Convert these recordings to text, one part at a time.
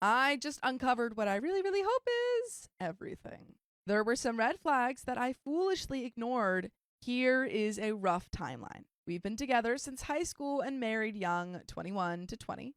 I just uncovered what I really, really hope is everything. There were some red flags that I foolishly ignored. Here is a rough timeline. We've been together since high school and married young, 21 to 20.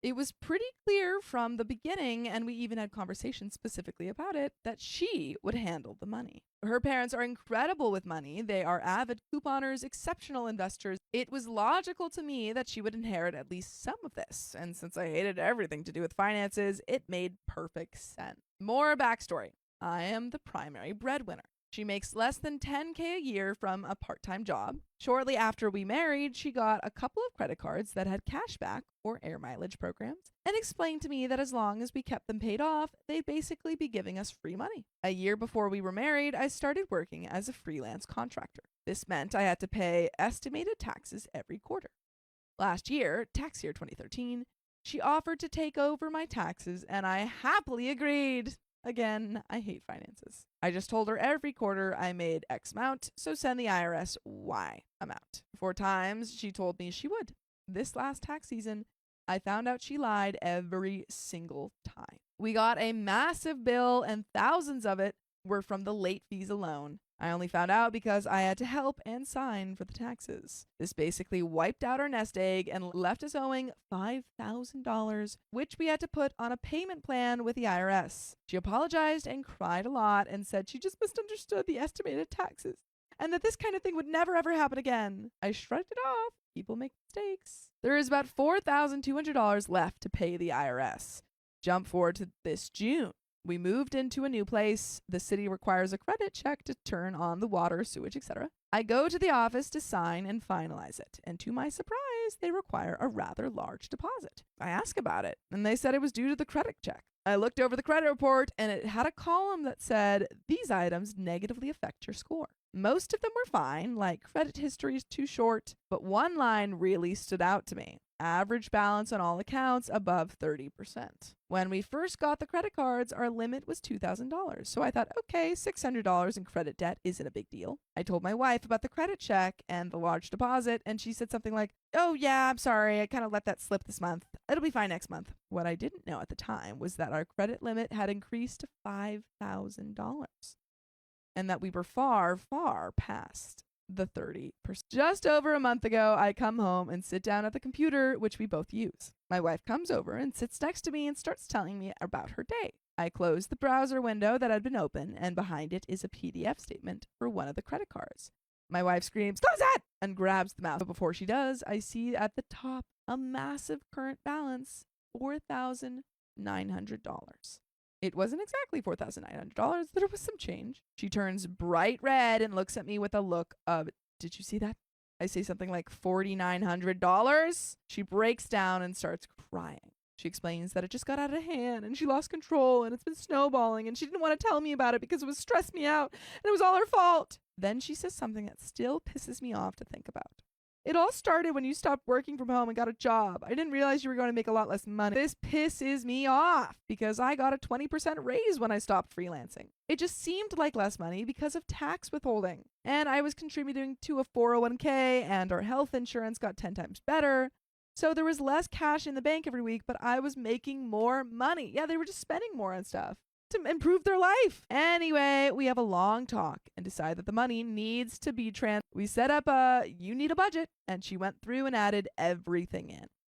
It was pretty clear from the beginning, and we even had conversations specifically about it, that she would handle the money. Her parents are incredible with money. They are avid couponers, exceptional investors. It was logical to me that she would inherit at least some of this. And since I hated everything to do with finances, it made perfect sense. More backstory. I am the primary breadwinner. She makes less than $10K a year from a part-time job. Shortly after we married, she got a couple of credit cards that had cashback or air mileage programs and explained to me that as long as we kept them paid off, they'd basically be giving us free money. A year before we were married, I started working as a freelance contractor. This meant I had to pay estimated taxes every quarter. Last year, tax year 2013, she offered to take over my taxes and I happily agreed. Again, I hate finances. I just told her every quarter I made X amount, so send the IRS Y amount. 4 times she told me she would. This last tax season, I found out she lied every single time. We got a massive bill and thousands of it were from the late fees alone. I only found out because I had to help and sign for the taxes. This basically wiped out our nest egg and left us owing $5,000, which we had to put on a payment plan with the IRS. She apologized and cried a lot and said she just misunderstood the estimated taxes and that this kind of thing would never ever happen again. I shrugged it off. People make mistakes. There is about $4,200 left to pay the IRS. Jump forward to this June. We moved into a new place. The city requires a credit check to turn on the water, sewage, etc. I go to the office to sign and finalize it, and to my surprise, they require a rather large deposit. I asked about it, and they said it was due to the credit check. I looked over the credit report, and it had a column that said, these items negatively affect your score. Most of them were fine, like credit history is too short, but one line really stood out to me. Average balance on all accounts above 30%. When we first got the credit cards, our limit was $2,000. So I thought, okay, $600 in credit debt isn't a big deal. I told my wife about the credit check and the large deposit, and she said something like, oh yeah, I'm sorry, I kind of let that slip this month. It'll be fine next month. What I didn't know at the time was that our credit limit had increased to $5,000 and that we were far, far past the 30%. Just over a month ago, I come home and sit down at the computer, which we both use. My wife comes over and sits next to me and starts telling me about her day. I close the browser window that had been open, and behind it is a PDF statement for one of the credit cards. My wife screams, close that, and grabs the mouse. But before she does, I see at the top a massive current balance, $4,900. It wasn't exactly $4,900, but it was some change. She turns bright red and looks at me with a look of, did you see that? I say something like $4,900. She breaks down and starts crying. She explains that it just got out of hand and she lost control and it's been snowballing and she didn't want to tell me about it because it was stressed me out and it was all her fault. Then she says something that still pisses me off to think about. It all started when you stopped working from home and got a job. I didn't realize you were going to make a lot less money. This pisses me off because I got a 20% raise when I stopped freelancing. It just seemed like less money because of tax withholding. And I was contributing to a 401k and our health insurance got 10 times better. So there was less cash in the bank every week, but I was making more money. Yeah, they were just spending more on stuff to improve their life. Anyway, we have a long talk and decide that the money needs to be we set up you need a budget, and she went through and added everything in.